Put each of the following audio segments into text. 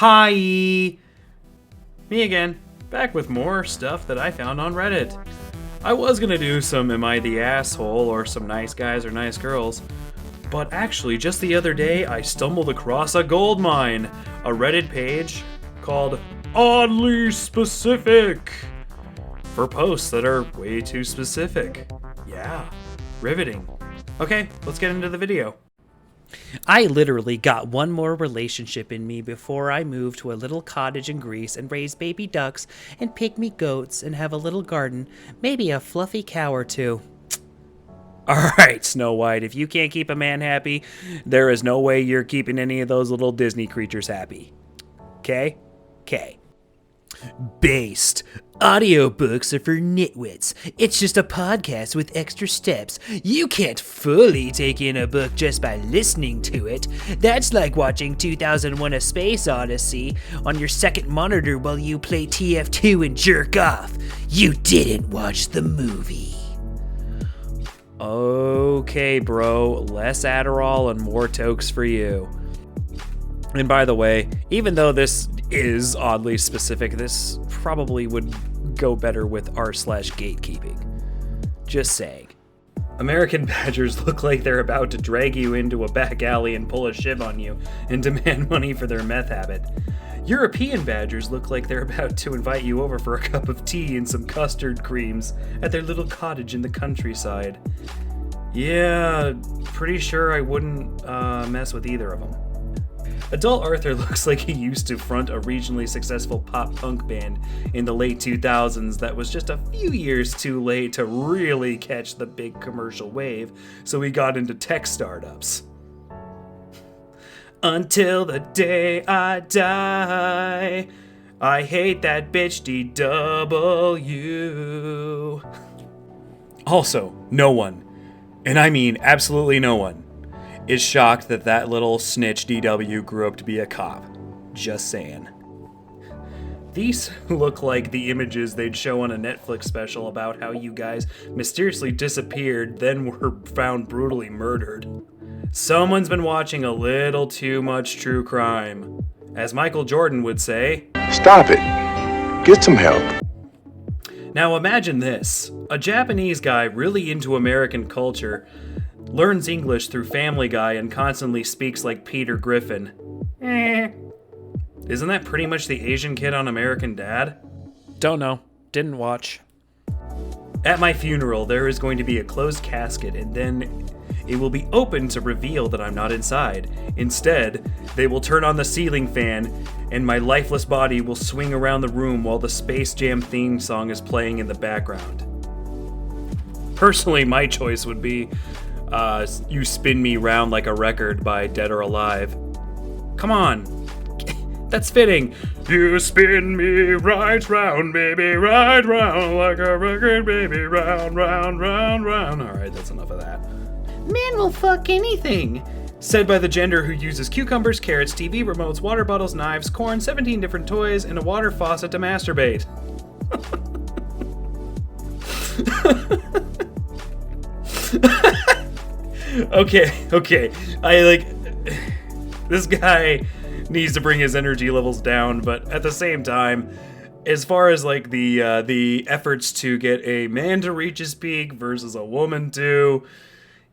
Hi! Me again, back with more stuff that I found on Reddit. I was gonna do some Am I the Asshole or some nice guys or nice girls, but actually just the other day I stumbled across a gold mine, a Reddit page called Oddly Specific, for posts that are way too specific. Yeah, riveting. Okay, let's get into the video. I literally got one more relationship in me before I moved to a little cottage in Greece and raise baby ducks and pygmy goats and have a little garden, maybe a fluffy cow or two. Alright, Snow White, if you can't keep a man happy, there is no way you're keeping any of those little Disney creatures happy. Okay? Okay. Based. Audiobooks are for nitwits. It's just a podcast with extra steps. You can't fully take in a book just by listening to it. That's like watching 2001: A Space Odyssey on your second monitor while you play TF2 and jerk off. You didn't watch the movie. Okay, bro. Less Adderall and more tokes for you. And by the way, even though this is oddly specific, this probably would go better with r/gatekeeping. Just saying. American badgers look like they're about to drag you into a back alley and pull a shiv on you and demand money for their meth habit. European badgers look like they're about to invite you over for a cup of tea and some custard creams at their little cottage in the countryside. Yeah, pretty sure I wouldn't mess with either of them. Adult Arthur looks like he used to front a regionally successful pop-punk band in the late 2000s that was just a few years too late to really catch the big commercial wave, so he got into tech startups. Until the day I die, I hate that bitch DW. Also, no one, and I mean absolutely no one, is shocked that that little snitch DW grew up to be a cop. Just saying. These look like the images they'd show on a Netflix special about how you guys mysteriously disappeared, then were found brutally murdered. Someone's been watching a little too much true crime. As Michael Jordan would say, "Stop it. Get some help." Now imagine this. A Japanese guy really into American culture learns English through Family Guy and constantly speaks like Peter Griffin. Isn't that pretty much the Asian kid on American Dad? Don't know. Didn't watch. At my funeral, there is going to be a closed casket, and then it will be open to reveal that I'm not inside. Instead, they will turn on the ceiling fan, and my lifeless body will swing around the room while the Space Jam theme song is playing in the background. Personally, my choice would be You Spin Me Round Like a Record by Dead or Alive. Come on. That's fitting. You spin me right round, baby, right round like a record, baby, round, round, round, round. Alright, that's enough of that. Men will fuck anything. Said by the gender who uses cucumbers, carrots, TV remotes, water bottles, knives, corn, 17 different toys, and a water faucet to masturbate. Okay. This guy needs to bring his energy levels down, but at the same time, as far as like the efforts to get a man to reach his peak versus a woman to,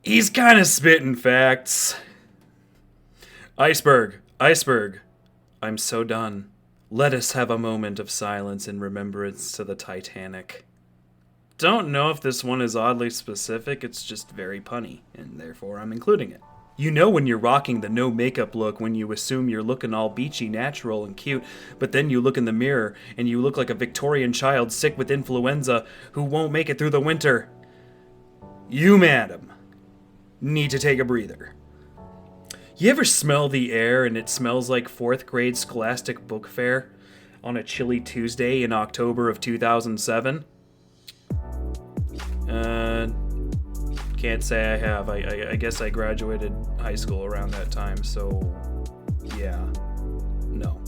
he's kind of spitting facts. Iceberg, I'm so done. Let us have a moment of silence in remembrance to the Titanic. Don't know if this one is oddly specific, it's just very punny, and therefore I'm including it. You know when you're rocking the no makeup look when you assume you're looking all beachy, natural, and cute, but then you look in the mirror and you look like a Victorian child sick with influenza who won't make it through the winter. You, madam, need to take a breather. You ever smell the air and it smells like 4th grade Scholastic Book Fair on a chilly Tuesday in October of 2007? Can't say I have. I guess I graduated high school around that time, so yeah. No.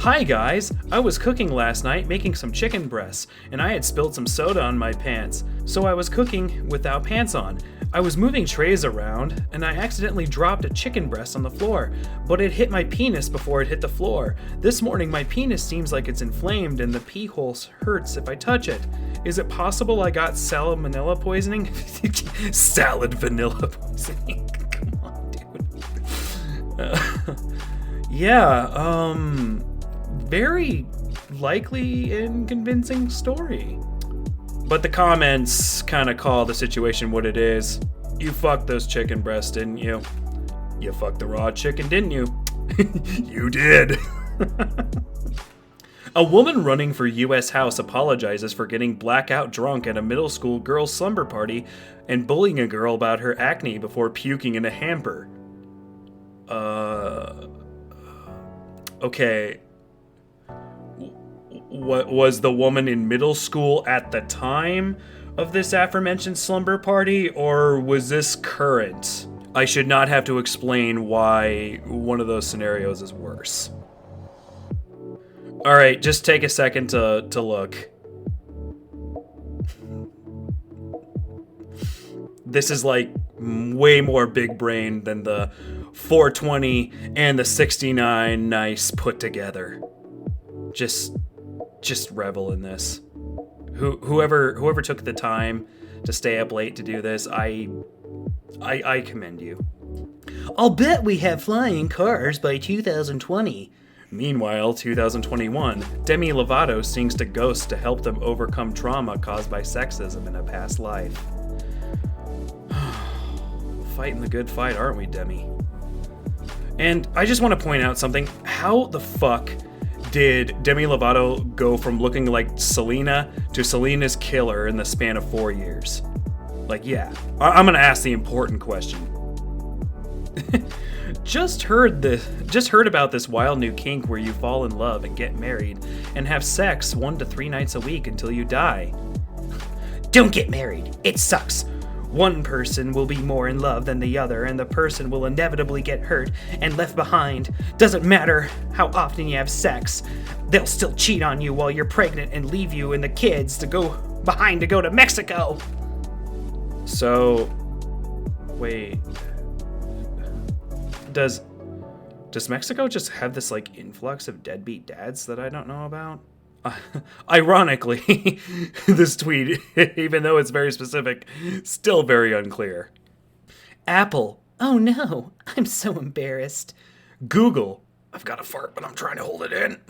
Hi guys! I was cooking last night making some chicken breasts, and I had spilled some soda on my pants, so I was cooking without pants on. I was moving trays around, and I accidentally dropped a chicken breast on the floor, but it hit my penis before it hit the floor. This morning, my penis seems like it's inflamed, and the pee hole hurts if I touch it. Is it possible I got salmonella poisoning? Salad vanilla poisoning. Come on, dude. Yeah, very likely and convincing story. But the comments kind of call the situation what it is. You fucked those chicken breasts, didn't you? You fucked the raw chicken, didn't you? You did. A woman running for U.S. House apologizes for getting blackout drunk at a middle school girls' slumber party and bullying a girl about her acne before puking in a hamper. Okay. What was the woman in middle school at the time of this aforementioned slumber party, or was this current? I should not have to explain why one of those scenarios is worse. Alright, just take a second to look. This is like way more big brain than the 420 and the 69 nice put together. Just revel in this. Whoever took the time to stay up late to do this, I commend you. I'll bet we have flying cars by 2020. Meanwhile, 2021, Demi Lovato sings to ghosts to help them overcome trauma caused by sexism in a past life. Fighting the good fight, aren't we, Demi? And I just want to point out something. How the fuck did Demi Lovato go from looking like Selena to Selena's killer in the span of 4 years? Like, yeah, I'm gonna ask the important question. Just heard about this wild new kink where you fall in love and get married and have sex 1 to 3 nights a week until you die. Don't get married. It sucks. One person will be more in love than the other, and the person will inevitably get hurt and left behind. Doesn't matter how often you have sex. They'll still cheat on you while you're pregnant and leave you and the kids to go behind to go to Mexico. So, wait. Does Mexico just have this like influx of deadbeat dads that I don't know about? Ironically, this tweet, even though it's very specific, still very unclear. Apple. Oh no, I'm so embarrassed. Google. I've got a fart, but I'm trying to hold it in.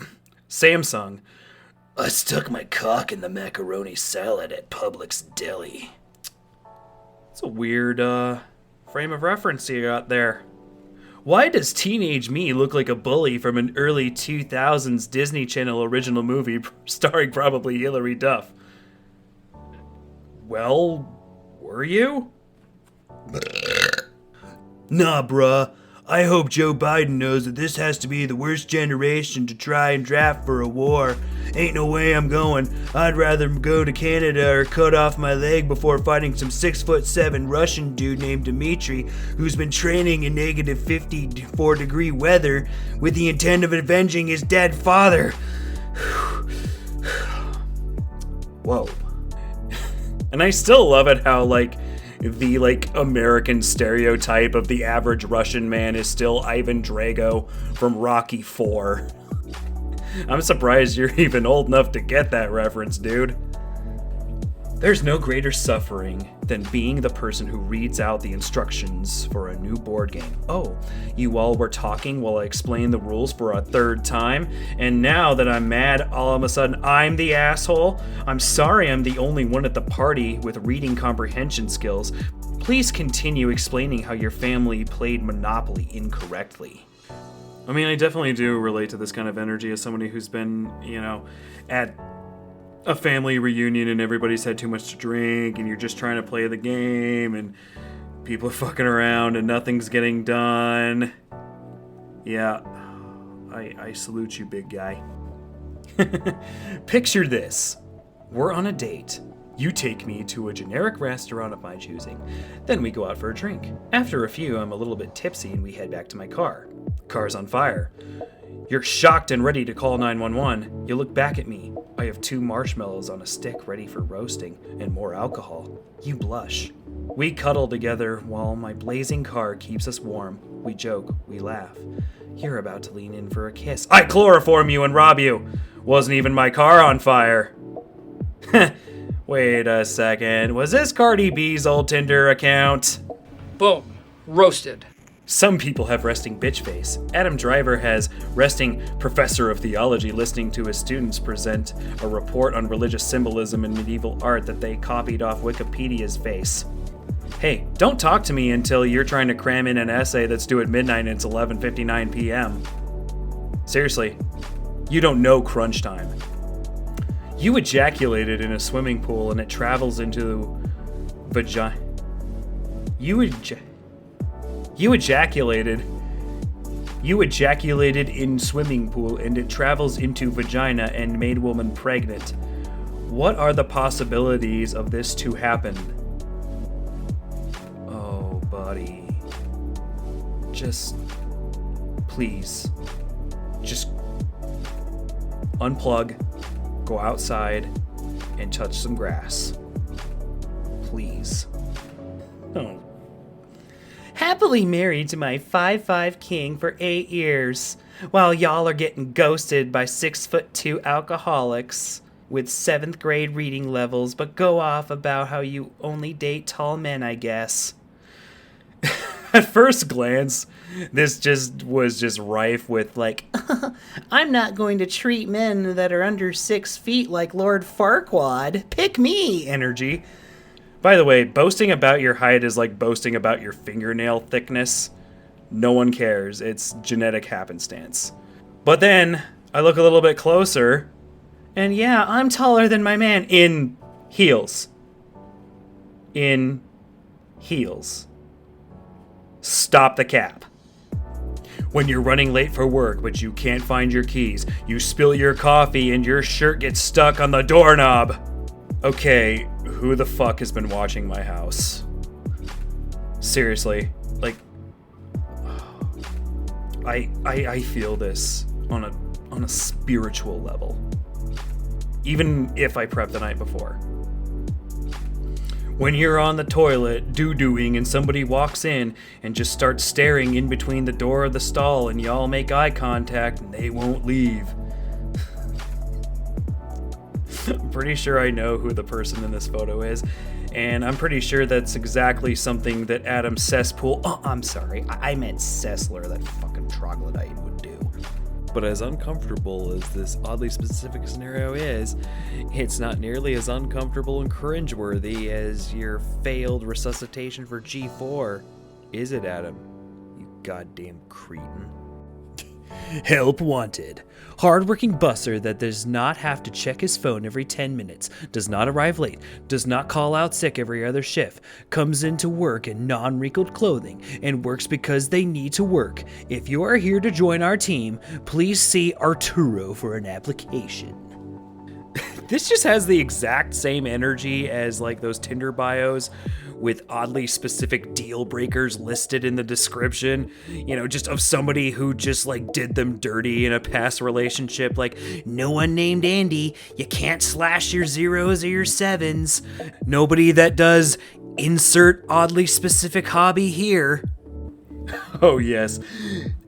Samsung. I stuck my cock in the macaroni salad at Publix Deli. It's a weird frame of reference you got there. Why does teenage me look like a bully from an early 2000s Disney Channel original movie starring probably Hilary Duff? Well, were you? Nah, bruh. I hope Joe Biden knows that this has to be the worst generation to try and draft for a war. Ain't no way I'm going. I'd rather go to Canada or cut off my leg before fighting some 6'7" Russian dude named Dmitri who's been training in negative 54-degree weather with the intent of avenging his dead father. Whoa. And I still love it how, the American stereotype of the average Russian man is still Ivan Drago from Rocky IV. I'm surprised you're even old enough to get that reference, dude. There's no greater suffering than being the person who reads out the instructions for a new board game. Oh, you all were talking while I explained the rules for a third time, and now that I'm mad, all of a sudden I'm the asshole? I'm sorry I'm the only one at the party with reading comprehension skills. Please continue explaining how your family played Monopoly incorrectly. I mean, I definitely do relate to this kind of energy as somebody who's been, at a family reunion and everybody's had too much to drink and you're just trying to play the game and people are fucking around and nothing's getting done. Yeah, I salute you, big guy. Picture this. We're on a date. You take me to a generic restaurant of my choosing. Then we go out for a drink. After a few, I'm a little bit tipsy and we head back to my car. Car's on fire. You're shocked and ready to call 911. You look back at me. I have 2 marshmallows on a stick ready for roasting and more alcohol. You blush. We cuddle together while my blazing car keeps us warm. We joke, we laugh. You're about to lean in for a kiss. I chloroform you and rob you. Wasn't even my car on fire. Wait a second. Was this Cardi B's old Tinder account? Boom. Roasted. Some people have resting bitch face. Adam Driver has resting professor of theology listening to his students present a report on religious symbolism in medieval art that they copied off Wikipedia's face. Hey, don't talk to me until you're trying to cram in an essay that's due at midnight and it's 11:59 p.m. Seriously, you don't know crunch time. You ejaculated in a swimming pool and it travels into vagina. You ejaculated in swimming pool and it travels into vagina and made woman pregnant. What are the possibilities of this to happen? Oh, buddy. Just, please, just unplug, go outside, and touch some grass. Please. Oh. Happily married to my 5'5" king for 8 years, while y'all are getting ghosted by 6'2" alcoholics with 7th grade reading levels, but go off about how you only date tall men, I guess. At first glance, this was just rife with like, I'm not going to treat men that are under 6 feet like Lord Farquaad. Pick me energy. By the way, boasting about your height is like boasting about your fingernail thickness. No one cares. It's genetic happenstance. But then I look a little bit closer, and yeah, I'm taller than my man in heels. In heels. Stop the cap. When you're running late for work but you can't find your keys, you spill your coffee and your shirt gets stuck on the doorknob. Okay, who the fuck has been watching my house? Seriously, like, I feel this on a spiritual level. Even if I prep the night before. When you're on the toilet doo-dooing and somebody walks in and just starts staring in between the door of the stall and y'all make eye contact and they won't leave. I'm pretty sure I know who the person in this photo is, and I'm pretty sure that's exactly something that Adam Cesspool, I meant Sessler, that fucking troglodyte would do. But as uncomfortable as this oddly specific scenario is, it's not nearly as uncomfortable and cringeworthy as your failed resuscitation for G4. Is it, Adam? You goddamn cretin. Help wanted. Hardworking busser that does not have to check his phone every 10 minutes, does not arrive late, does not call out sick every other shift, comes into work in non-wrinkled clothing, and works because they need to work. If you are here to join our team, please see Arturo for an application. This just has the exact same energy as like those Tinder bios with oddly specific deal breakers listed in the description, you know, just of somebody who just like did them dirty in a past relationship, like no one named Andy, you can't slash your 0s or your 7s, nobody that does insert oddly specific hobby here. Oh yes,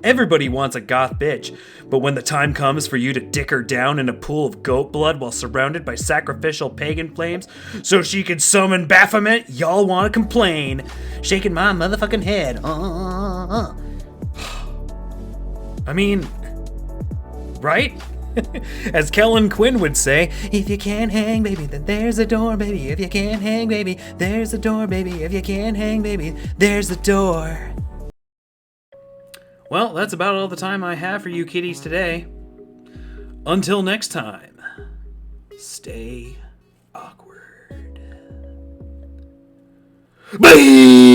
everybody wants a goth bitch, but when the time comes for you to dick her down in a pool of goat blood while surrounded by sacrificial pagan flames so she can summon Baphomet, y'all want to complain. Shaking my motherfucking head. I mean, right? As Kellen Quinn would say, if you can't hang, baby, then there's a door, baby. If you can't hang, baby, there's a door, baby. If you can't hang, baby, there's a door. Well, that's about all the time I have for you kitties today. Until next time, stay awkward. Bye!